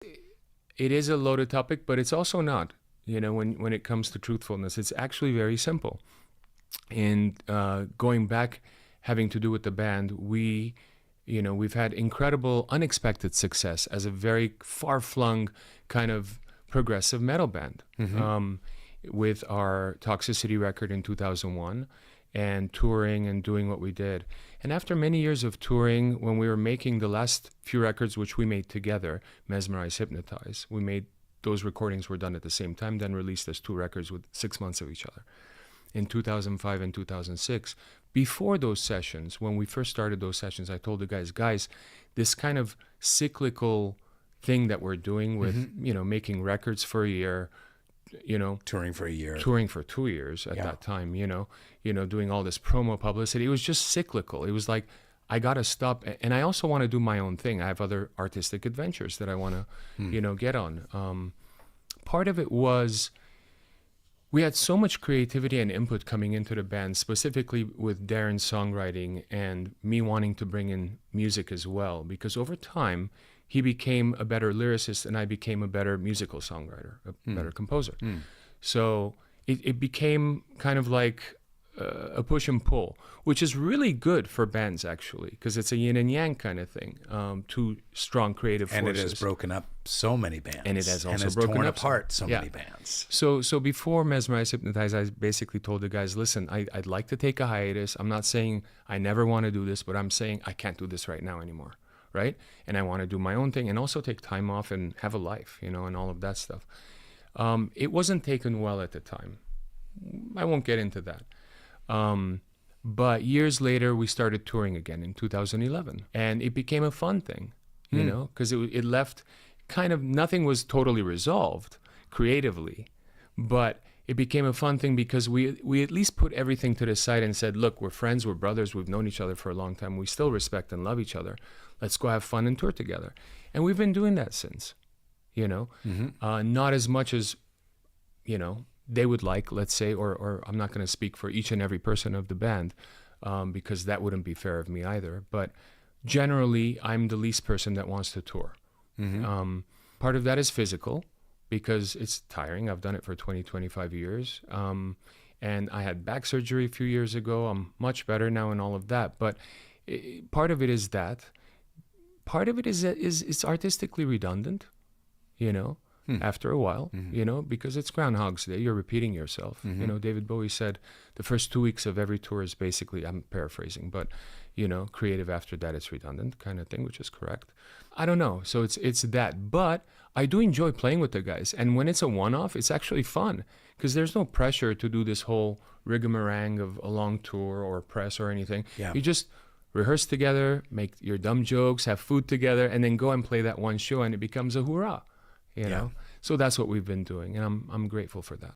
It is a loaded topic, but it's also not. When it comes to truthfulness, it's actually very simple. And going back, having to do with the band, we've had incredible, unexpected success as a very far-flung kind of progressive metal band. With our Toxicity record in 2001 and touring and doing what we did. And after many years of touring, when we were making the last few records, which we made together, Mesmerize, Hypnotize, those recordings were done at the same time, then released as 2 records with 6 months of each other. In 2005 and 2006, before those sessions, when we first started those sessions, I told the guys, this kind of cyclical thing that we're doing with, making records for a year, touring for a year, touring for 2 years at that time, doing all this promo publicity. It was just cyclical. It was like, I got to stop. And I also want to do my own thing. I have other artistic adventures that I want to, get on. Part of it was, we had so much creativity and input coming into the band, specifically with Darren's songwriting and me wanting to bring in music as well, because over time, he became a better lyricist and I became a better musical songwriter, a better composer. So it became kind of like a push and pull, which is really good for bands, actually, because it's a yin and yang kind of thing, two strong creative forces. And it has broken up so many bands. And it has also broken torn up apart so many bands. So before Mesmerize, Hypnotize, I basically told the guys, listen, I'd like to take a hiatus. I'm not saying I never want to do this, but I'm saying I can't do this right now anymore. Right? And I want to do my own thing and also take time off and have a life, and all of that stuff. It wasn't taken well at the time. I won't get into that. But years later, we started touring again in 2011. And it became a fun thing, because it left kind of, nothing was totally resolved creatively, but it became a fun thing because we at least put everything to the side and said, look, we're friends, we're brothers, we've known each other for a long time, we still respect and love each other. Let's go have fun and tour together. And we've been doing that since, not as much as, they would like, let's say, or I'm not going to speak for each and every person of the band, because that wouldn't be fair of me either. But generally, I'm the least person that wants to tour. Part of that is physical, because it's tiring. I've done it for 20, 25 years. And I had back surgery a few years ago. I'm much better now and all of that. But part of it is that. Part of it is that it's artistically redundant, after a while, because it's Groundhog's Day. You're repeating yourself. David Bowie said the first 2 weeks of every tour is basically, I'm paraphrasing, but, creative. After that, it's redundant kind of thing, which is correct. I don't know. So it's that. But I do enjoy playing with the guys. And when it's a one-off, it's actually fun because there's no pressure to do this whole rigmarole of a long tour or press or anything. Yeah. You just rehearse together, make your dumb jokes, have food together, and then go and play that one show, and it becomes a hoorah, So that's what we've been doing, and I'm grateful for that.